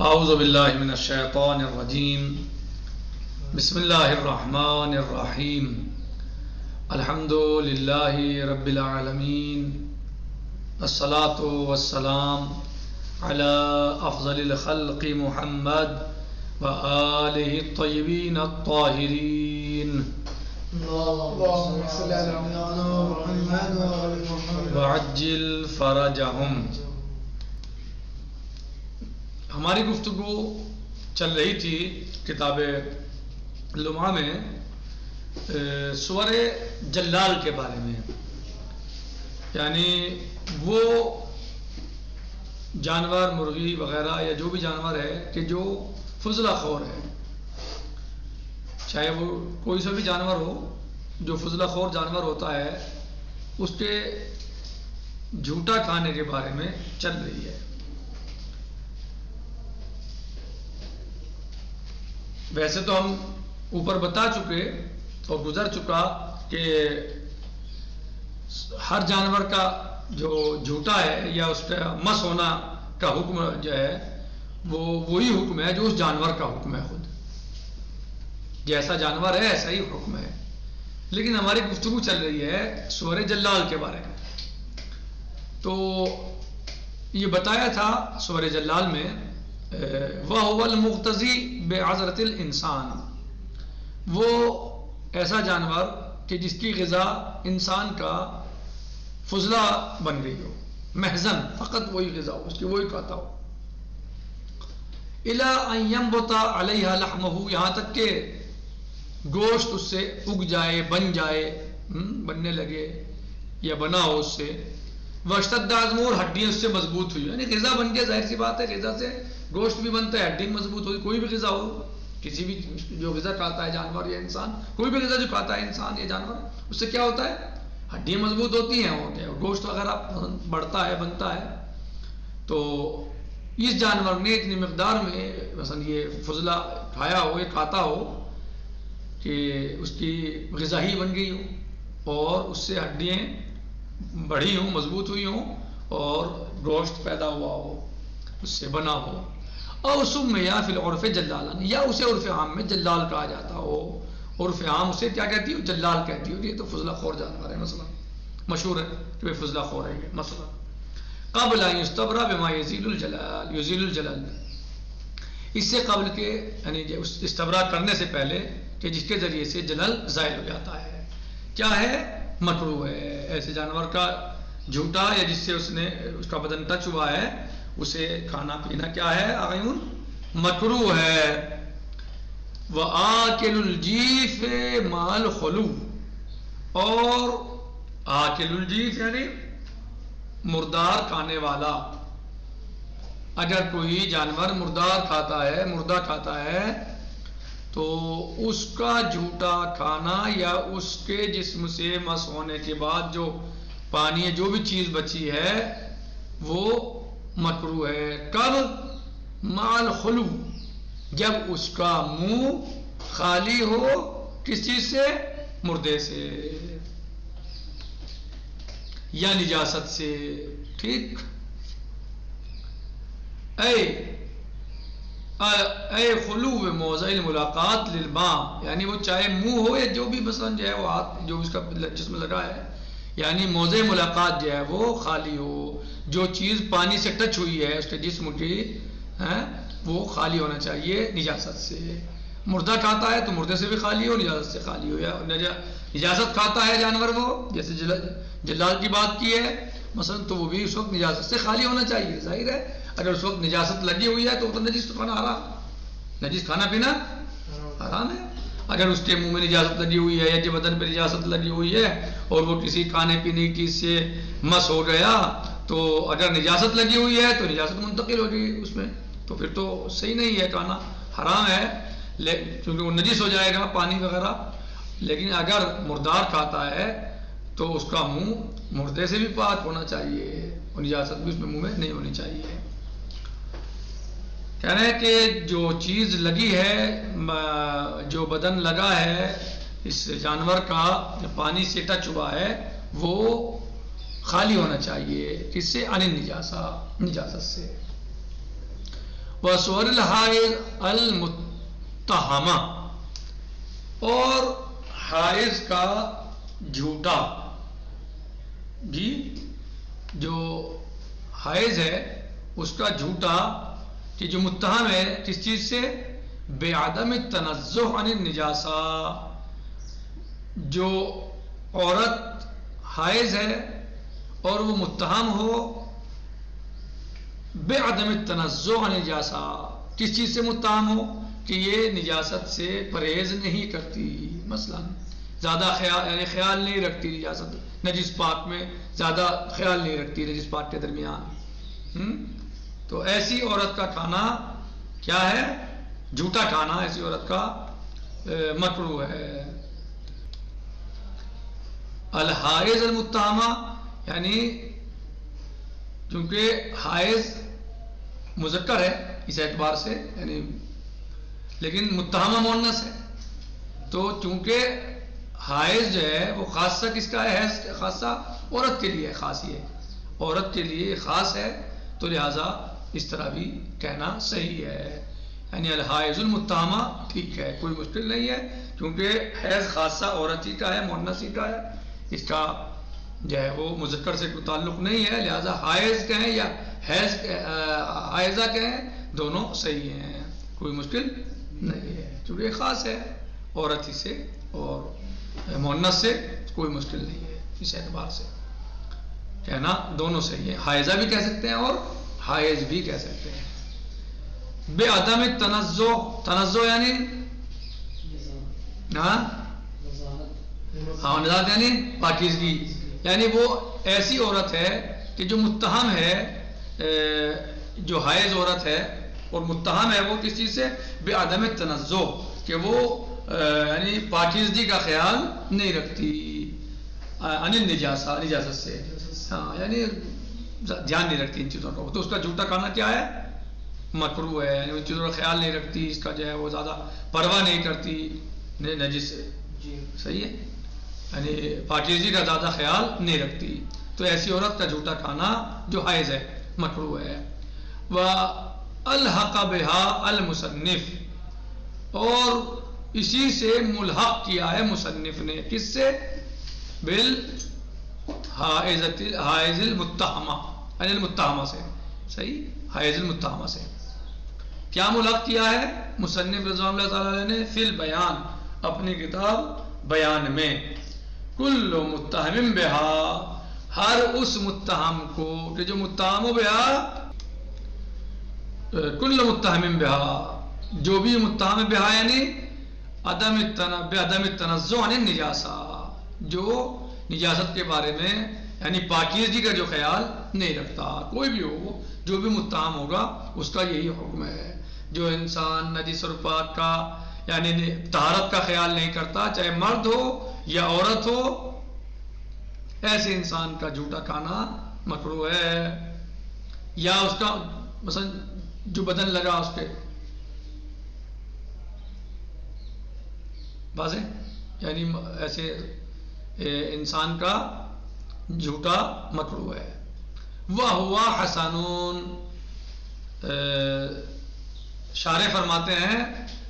اعوذ باللہ من الشیطان الرجیم بسم اللہ الرحمن الرحیم الحمد للہ رب العالمین الصلاۃ والسلام علی افضل الخلق محمد وآلہ الطیبین الطاہرین وعجل فرجہم۔ ہماری گفتگو چل رہی تھی کتاب لمعہ میں سور جلال کے بارے میں، یعنی وہ جانور مرغی وغیرہ یا جو بھی جانور ہے کہ جو فضلہ خور ہے، چاہے وہ کوئی سا بھی جانور ہو، جو فضلہ خور جانور ہوتا ہے اس کے جھوٹا کھانے کے بارے میں چل رہی ہے۔ ویسے تو ہم اوپر بتا چکے اور گزر چکا کہ ہر جانور کا جو جھوٹا ہے یا اس کا مس ہونا کا حکم جو ہے وہ وہی حکم ہے جو اس جانور کا حکم ہے، خود جیسا جانور ہے ایسا ہی حکم ہے۔ لیکن ہماری گفتگو چل رہی ہے سورہ جلال کے بارے میں، تو یہ بتایا تھا سورہ جلال میں وَهُوَ الْمُقْتَضِي بِعَذْرَةِ الْإِنسان، وہ ایسا جانور کہ جس کی غذا انسان کا فضلہ بن گئی ہو، محزن، فقط وہی غذا ہو، اس کی وہی کھاتا ہو، إِلَىٰ أَن يَنبُتَ عَلَيْهَا لَحْمُهُ، یہاں تک کہ گوشت اس سے اگ جائے، بن جائے، بننے لگے یا بنا ہو اس سے، وَاشْتَدَّ عَظْمُهُ، ہڈیاں اس سے مضبوط ہوئی، یعنی غذا بن گیا، ظاہر سی بات ہے غذا سے گوشت بھی بنتا ہے، ہڈی مضبوط ہوتی، کوئی بھی غذا ہو، کسی بھی جو غذا کھاتا ہے جانور یا انسان، کوئی بھی غذا جو کھاتا ہے انسان یا جانور، اس سے کیا ہوتا ہے؟ ہڈیاں مضبوط ہوتی ہیں اور گوشت وغیرہ بڑھتا ہے، بنتا ہے۔ تو اس جانور نے اتنی مقدار میں مثلا یہ فضلہ کھایا ہو، یہ کھاتا ہو کہ اس کی غذا ہی بن گئی ہو اور اس سے ہڈیاں بڑھی ہوں، مضبوط ہوئی ہوں اور گوشت پیدا ہوا ہو، اس سے بنا ہو، اور سمیا فی العرف جلالن، یا اسے عرف عام میں جلال کہا جاتا ہو، عرف عام اسے کیا کہتی ہو؟ جلال کہتی ہو۔ یہ تو فضلہ خور جانور ہے، مثلا مشہور ہے کہ فضلہ خور ہے یہ، مثلا قبل ان یستبرا بما یزیل الجلال، یزیل الجلال، اس سے قبل کے یعنی استبرا کرنے سے پہلے کہ جس کے ذریعے سے جلال زائل ہو جاتا ہے۔ کیا ہے؟ مکروہ ہے، ایسے جانور کا جھوٹا یا جس سے اس کا بدن ٹچ ہوا ہے اسے کھانا پینا کیا ہے؟ آئین مکروہ ہے۔ وآکل الجیف مع الخلو، اور آکل الجیف یعنی مردار کھانے والا، اگر کوئی جانور مردار کھاتا ہے، مردہ کھاتا ہے، تو اس کا جھوٹا کھانا یا اس کے جسم سے مس ہونے کے بعد جو پانی جو بھی چیز بچی ہے وہ مکروہ ہے۔ کب؟ مع الخلو، جب اس کا منہ خالی ہو، کس چیز سے؟ مردے سے یا نجاست سے، ٹھیک؟ اے خلو موضع الملاقات للماء، یعنی وہ چاہے منہ ہو یا جو بھی مثلا جو ہے وہ ہاتھ جو اس کا جسم لگا ہے، یعنی موضع ملاقات جو ہے وہ خالی ہو، جو چیز پانی سے ٹچ ہوئی ہے اس کے جسم کی وہ خالی ہونا چاہیے نجاست سے۔ مردہ کھاتا ہے تو مردے سے بھی خالی ہو، نجاست سے خالی ہو، یا نجاست کھاتا ہے جانور وہ، جیسے جلال کی بات کی ہے مثلا، تو وہ بھی اس وقت نجاست سے خالی ہونا چاہیے۔ ظاہر ہے اگر اس وقت نجاست لگی ہوئی ہے تو نجس کھانا حرام، نجس کھانا پینا حرام ہے۔ اگر اس کے منہ میں نجاست لگی ہوئی ہے یا جو بدن پہ نجاست لگی ہوئی ہے اور وہ کسی کھانے پینے کی چیز سے مس ہو گیا، تو اگر نجاست لگی ہوئی ہے تو نجاست منتقل ہو گئی اس میں، تو پھر تو صحیح نہیں ہے، کھانا حرام ہے کیونکہ وہ نجس ہو جائے گا پانی وغیرہ۔ لیکن اگر مردار کھاتا ہے تو اس کا منہ مردے سے بھی پاک ہونا چاہیے اور نجاست بھی اس میں منہ میں نہیں ہونی چاہیے۔ کہہ رہے ہیں کہ جو چیز لگی ہے، جو بدن لگا ہے اس جانور کا، جو پانی سے ٹچ ہوا ہے وہ خالی ہونا چاہیے، کس سے؟ عن النجاسہ، نجاست سے۔ وَسُوَرِ الْحَائِضِ الْمُتَّهَمَةِ، اور حائض کا جھوٹا، جی جو حائض ہے اس کا جھوٹا کہ جو متہم ہے کس چیز سے؟ بعدم التنزہ عن النجاسہ، جو عورت حائض ہے اور وہ متہم ہو بعدم التنزہ عن النجاسہ، کس چیز سے متہم ہو؟ کہ یہ نجاست سے پرہیز نہیں کرتی، مثلا زیادہ خیال یعنی خیال نہیں رکھتی نجاست، نجس پاک میں زیادہ خیال نہیں رکھتی نجس پاک کے درمیان، تو ایسی عورت کا کھانا کیا ہے؟ جھوٹا کھانا ایسی عورت کا مکروہ ہے۔ الحائض المتہمہ، یعنی چونکہ حائض مذکر ہے اس اعتبار سے، یعنی لیکن متہمہ مؤنث ہے، تو چونکہ حائض جو ہے وہ خاصہ کس کا ہے؟ حیض خاصہ عورت کے لیے خاص، یہ عورت کے لیے خاص ہے، تو لہٰذا اس طرح بھی کہنا صحیح ہے، یعنی الحائض المتہمہ ٹھیک ہے، کوئی مشکل نہیں ہے، کیونکہ حیض خاصہ عورت ہی کا ہے، مؤنث ہی کا ہے، اس کا جو ہے وہ مذکر سے کوئی تعلق نہیں ہے، لہٰذا حائض کہیں یا حائضہ کہیں دونوں صحیح ہیں، کوئی مشکل نہیں ہے، کیونکہ خاص ہے عورت ہی سے اور مؤنث سے کوئی مشکل نہیں ہے، اس اعتبار سے کہنا دونوں صحیح ہے، حائضہ بھی کہہ سکتے ہیں اور حائض بھی کہہ سکتے ہیں۔ بعدم التنزہ، تنزہ یعنی نزاہت یعنی پاکیزگی، یعنی وہ ایسی عورت ہے کہ جو متہم ہے، جو حائض عورت ہے اور متہم ہے وہ کس چیز سے؟ بعدم التنزہ، کہ وہ یعنی پاکیزگی کا خیال نہیں رکھتی، عن النجاسہ، نجاست سے، ہاں یعنی دھیان نہیں رکھتی ان چیزوں کا، تو اس کا جھوٹا کھانا کیا ہے؟ مکروہ ہے، یعنی ان چیزوں کا خیال نہیں رکھتی، اس کا جو ہے وہ زیادہ پرواہ نہیں کرتی نجس سے، صحیح ہے، یعنی پاکیزگی کا زیادہ خیال نہیں رکھتی، تو ایسی عورت کا جھوٹا کھانا جو حائض ہے مکروہ ہے۔ وَأَلْحَقَ بِهَا الْمُصَنِّفُ، اور اسی سے ملحق کیا ہے مصنف نے، کس سے؟ حائض المتہمہ، یعنی المتہمہ سے، صحیح، حائض المتہمہ سے کیا ملحق کیا ہے مصنف رضوان اللہ تعالیٰ علیہ نے؟ فی البیان، اپنی کتاب بیان میں، کل متہم بہا، ہر اس متہم کو کہ جو متہم بہا، کل متہم بہا، جو بھی متہم بہا یعنی عدم التنزہ عن النجاسہ، جو نجاست کے بارے میں یعنی پاکیزگی کا جو خیال نہیں رکھتا، کوئی بھی ہو جو بھی متہم ہوگا اس کا یہی حکم ہے، جو انسان نجس اور پاک کا یعنی طہارت کا خیال نہیں کرتا، چاہے مرد ہو یا عورت ہو، ایسے انسان کا جھوٹا کھانا مکروہ ہے، یا اس کا مثلا جو بدن لگا اس پہ واضح، یعنی ایسے انسان کا جھوٹا مکروہ ہے۔ وَهُوَ حَسَنٌ، شارح فرماتے ہیں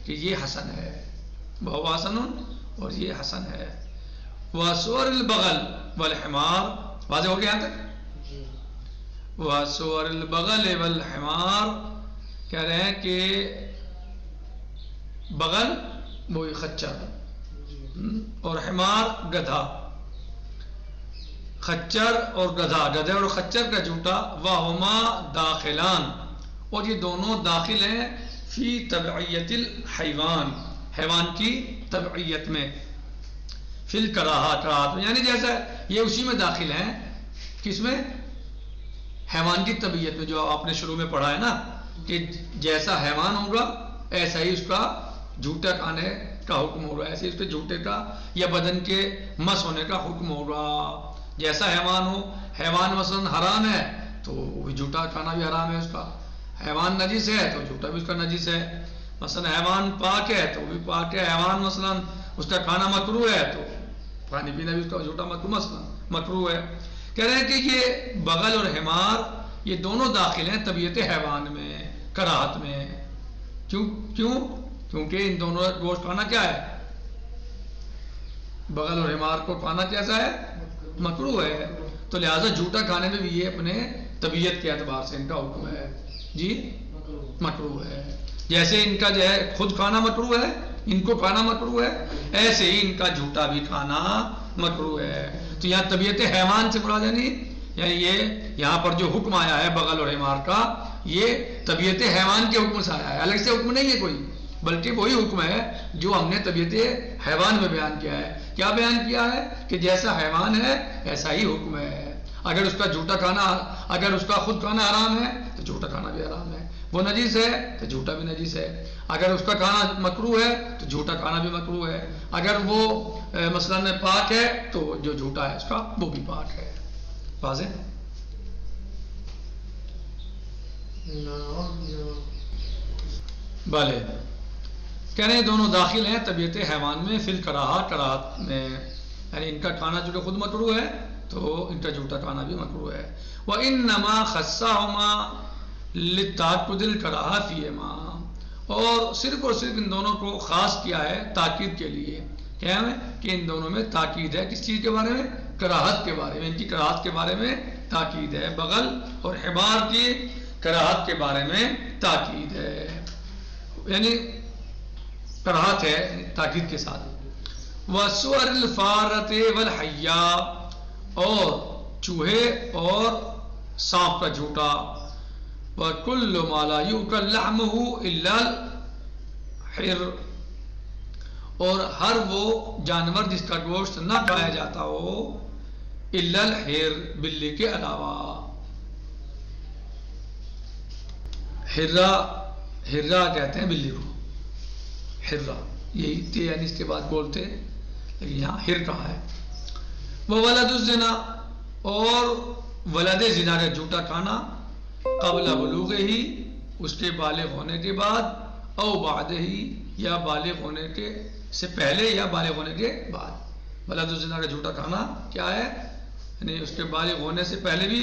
کہ یہ حسن ہے، وَهُوَ حَسَنٌ، اور یہ حسن ہے۔ وَسُوَرِ الْبَغَلِ وَالْحِمَارِ، واضح ہو گیا یہاں تک؟ وَسُوَرِ الْبَغَلِ وَالْحِمَارِ، کہہ رہے ہیں کہ بغل وہی خچر اور حمار گدھا، خچر اور گدھا، گدھے اور خچر کا جھوٹا، وَهُمَا دَاخِلَان، اور یہ دونوں داخل ہیں فی تبعیت الحیوان، حیوان کی تبعیت میں، فی الکراہات، یعنی جیسا یہ اسی میں داخل ہیں، کس میں؟ حیوان کی طبیعت میں، جو آپ نے شروع میں پڑھا ہے نا کہ جیسا حیوان ہوگا ایسا ہی اس کا جھوٹا کھانے کا حکم ہوگا، ایسے اس کے جھوٹے کا یا بدن کے مس ہونے کا حکم ہوگا، جیسا حیوان ہو، حیوان مثلا حرام ہے تو جھوٹا کھانا بھی حرام ہے اس کا، حیوان نجس ہے تو جھوٹا بھی اس کا نجس ہے، مثلا حیوان پاک ہے تو بھی پاک ہے، حیوان مثلا اس کا کھانا مکروہ ہے تو پانی پینا بھی اس کا جھوٹا مکروہ ہے۔ کہہ رہے ہیں کہ یہ بغل اور حمار یہ دونوں داخل ہیں طبیعت حیوان میں، کراہت میں. کیونکہ ان دونوں گوشت کھانا کیا ہے؟ بغل اور حمار کو کھانا کیسا ہے؟ مکروہ ہے. تو لہٰذا جھوٹا کھانے میں بھی یہ اپنے طبیعت کے اعتبار سے ان کا حکم ہے جی مکروہ ہے. جیسے ان کا جو ہے خود کھانا مکروہ ہے، ان کو کھانا مکروہ ہے، ایسے ہی ان کا جھوٹا بھی کھانا مکروہ ہے. تو یہاں طبیعت حیوان سے مراد یعنی یہ یہاں پر جو حکم آیا ہے بغل اور حمار کا، یہ طبیعت حیوان کے حکم سے آیا ہے، الگ سے حکم نہیں ہے کوئی، بلکہ وہی حکم ہے جو ہم نے طبیعت حیوان میں بیان کیا ہے. کیا بیان کیا ہے؟ کہ جیسا حیوان ہے ایسا ہی حکم ہے. اگر اس کا جھوٹا کھانا، اگر اس کا خود کھانا حرام ہے تو جھوٹا کھانا بھی حرام ہے. وہ نجیس ہے تو جھوٹا بھی نجیس ہے. اگر اس کا کھانا مکروہ ہے تو جھوٹا کھانا بھی مکروہ ہے. اگر وہ مثلاً پاک ہے تو جو جھوٹا ہے اس کا وہ بھی پاک ہے. واضح؟ بھلے کہہ رہے ہیں دونوں داخل ہیں طبیعت حیوان میں، فی کراہت میں، یعنی ان کا کھانا جو خود مکروہ ہے تو ان کا جھوٹا کھانا بھی مکروہ ہے. وَإِنَّمَا خَصَّهُمَا لِلتَّأَكُّدِ الْكَرَاهَةِ فِيهِمَا، اور صرف ان دونوں کو خاص کیا ہے تاکید کے لیے. کیا ہے کہ ان دونوں میں تاکید ہے. کس چیز کے بارے میں؟ کراہت کے بارے میں. ان کی کراہت کے بارے میں تاکید ہے. بغل اور حمار کی کراہت کے بارے میں تاکید ہے، یعنی کراہت ہے تاکید کے ساتھ. وَسُوَرِ الْفَارَةِ وَالْحَيَّةِ، اور چوہے اور سانپ کا جھوٹا. وَكُلُّ مَا لَا يُؤْكَلْ لَحْمُهُ إِلَّا الْحِرُّ، اور ہر وہ جانور جس کا گوشت نہ کھایا جاتا ہو الا الحر، بلی کے علاوہ. ہرا کہتے ہیں بلی کو، ہرا یہی تھے، یعنی اس کے بعد بولتے، لیکن یہاں ہر کہا ہے. وہ ولد الزنا، اور ولد زنا کا جھوٹا کھانا، قبل بلوغ ہی، اس کے بالغ ہونے کے بعد، او بعد ہی، یا بالغ ہونے کے سے پہلے یا بالغ ہونے کے بعد. ولد الزنا کا جھوٹا کھانا کیا ہے؟ یعنی اس کے بالغ ہونے سے پہلے بھی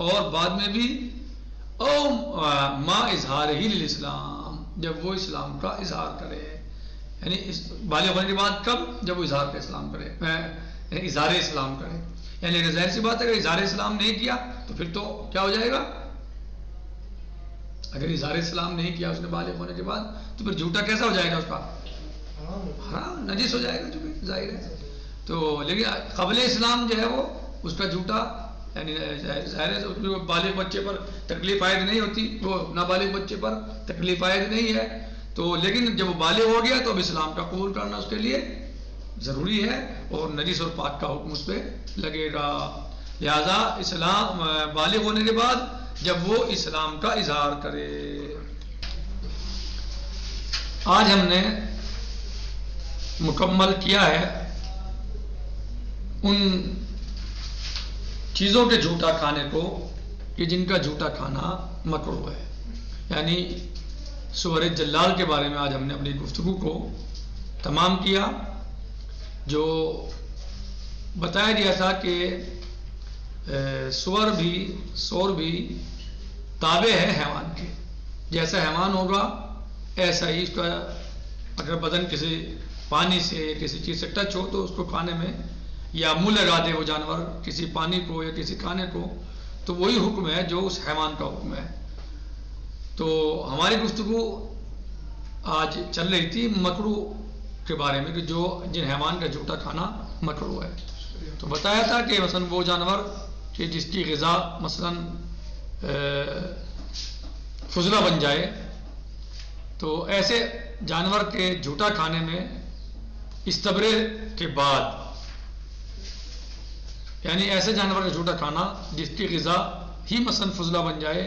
اور بعد میں بھی. او ما اظہار ہی للاسلام، جب وہ اسلام کا اظہار کرے. یعنی بالغ ہونے کے بعد کب؟ جب وہ اظہار کا اسلام کرے، یعنی اظہار اسلام کرے. یعنی ظاہر سی بات ہے اگر اظہار اسلام نہیں کیا تو پھر تو کیا ہو جائے گا؟ اگر اظہار اسلام نہیں کیا اس نے بالغ ہونے کے بعد تو پھر جھوٹا کیسا ہو جائے گا؟ اس کا حرام نجس ہو جائے گا، جو کہ ظاہر ہے. تو لیکن قبل اسلام جو ہے وہ اس کا جھوٹا، یعنی ظاہر ہے بالغ بچے پر تکلیف عائد نہیں ہوتی، وہ نابالغ بچے پر تکلیف عائد نہیں ہے. تو لیکن جب وہ بالغ ہو گیا تو اب اسلام کا قبول کرنا اس کے لیے ضروری ہے، اور نجس اور پاک کا حکم اس پہ لگے گا. لہذا اسلام بالغ ہونے کے بعد جب وہ اسلام کا اظہار کرے. آج ہم نے مکمل کیا ہے ان چیزوں کے جھوٹا کھانے کو کہ جن کا جھوٹا کھانا مکروہ ہے. یعنی سور جلال کے بارے میں آج ہم نے اپنی گفتگو کو تمام کیا. جو بتایا گیا تھا کہ سور بھی تابع ہے حیوان کے، جیسا حیوان ہوگا ایسا ہی اس کا، اگر بدن کسی پانی سے کسی چیز سے ٹچ ہو تو اس کو کھانے میں، یا منہ لگا دے وہ جانور کسی پانی کو یا کسی کھانے کو، تو وہی حکم ہے جو اس حیوان کا حکم ہے. تو ہماری گفتگو آج چل رہی تھی مکروہ کے بارے میں، کہ جو جن حیوان کا جھوٹا کھانا مکروہ ہے. تو بتایا تھا کہ مثلا وہ جانور کہ جس کی غذا مثلا فضلہ بن جائے، تو ایسے جانور کے جھوٹا کھانے میں استبرے کے بعد، یعنی ایسے جانور کا جھوٹا کھانا جس کی غذا ہی مثلا فضلہ بن جائے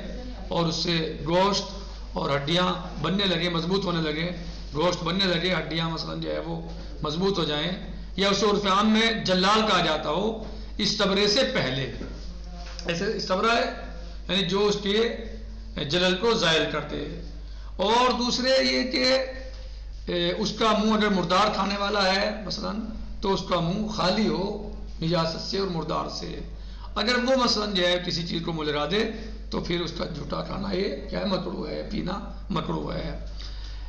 اور اس سے گوشت اور ہڈیاں بننے لگے، مضبوط ہونے لگے، گوشت بننے لگے، ہڈیاں مثلا جو ہے وہ مضبوط ہو جائیں، یا اسے عرف عام میں جلال کہا جاتا ہو استبرے سے پہلے. ایسے استبرہ ہے یعنی جو اس کے جلل کو زائل کرتے. اور دوسرے یہ کہ اس کا منہ اگر مردار کھانے والا ہے مثلا تو اس کا منہ خالی ہو نجاست سے اور مردار سے. اگر وہ مثلا جو ہے کسی چیز کو منہ لگا دے تو پھر اس کا جھوٹا کھانا یہ کیا ہے؟ مکروہ ہے، پینا مکروہ ہے۔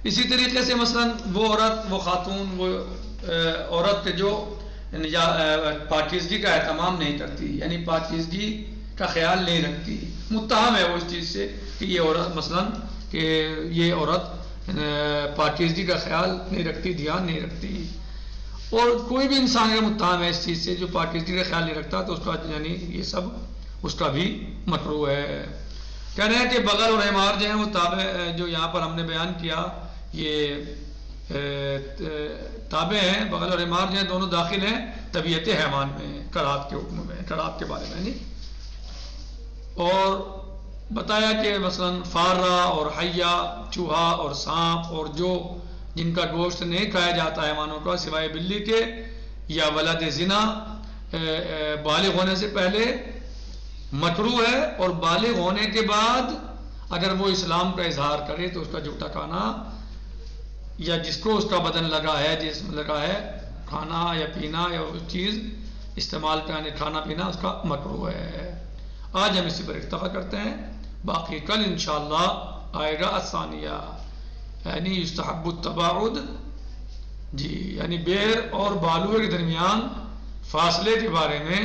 اسی طریقے سے مثلا وہ عورت، وہ خاتون، وہ عورت جو پاکیزگی کا اہتمام نہیں کرتی، یعنی پاکیزگی کا خیال نہیں رکھتی، متہم ہے وہ اس چیز سے کہ یہ عورت مثلا کہ یہ عورت پاکیزگی کا خیال نہیں رکھتی، دھیان نہیں رکھتی، اور کوئی بھی انسان اگر متہم ہے اس چیز سے جو پاکیزگی کا خیال نہیں رکھتا تو اس کا یعنی یہ سب اس کا بھی مکروہ ہے۔ کہہ رہے ہیں کہ بغل اور حمار جو ہیں وہ تابع، جو یہاں پر ہم نے بیان کیا یہ تابع ہیں، بغل اور حمار جو ہیں دونوں داخل ہیں طبیعت حیوان میں، کراہت کے حکم میں، کراہت کے بارے میں نہیں۔ اور بتایا کہ مثلا فارہ اور حیا، چوہا اور سانپ اور جو جن کا گوشت نہیں کھایا جاتا حیوانوں کا سوائے بلی کے، یا ولد زنا بالغ ہونے سے پہلے مکروہ ہے، اور بالغ ہونے کے بعد اگر وہ اسلام کا اظہار کرے تو اس کا جھوٹا کھانا، یا جس کو اس کا بدن لگا ہے، جسم لگا ہے، کھانا یا پینا یا چیز استعمال کرنے، کھانا پینا اس کا مکروہ ہے۔ آج ہم اسی پر اکتفا کرتے ہیں، باقی کل انشاءاللہ آئے گا الثانیہ، یعنی یستحب التباعد، جی یعنی بیر اور بالوے کے درمیان فاصلے کے بارے میں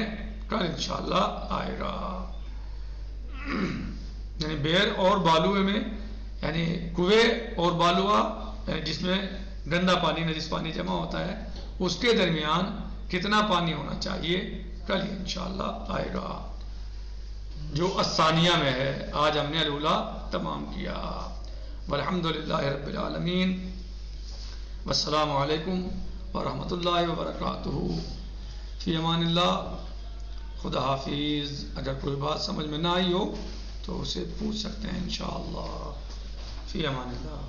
کل انشاءاللہ آئے گا۔ یعنی بیر اور بالوے میں، یعنی کنویں اور بالوا یعنی جس میں گندا پانی، نجس پانی جمع ہوتا ہے، اس کے درمیان کتنا پانی ہونا چاہیے، کل انشاءاللہ آئے گا، جو الثانیہ میں ہے۔ آج ہم نے الاولیٰ تمام کیا۔ والحمدللہ رب العالمین، والسلام علیکم ورحمۃ اللہ وبرکاتہ، فی امان اللہ، خدا حافظ۔ اگر کوئی بات سمجھ میں نہ آئی ہو تو اسے پوچھ سکتے ہیں انشاءاللہ، فی امان اللہ۔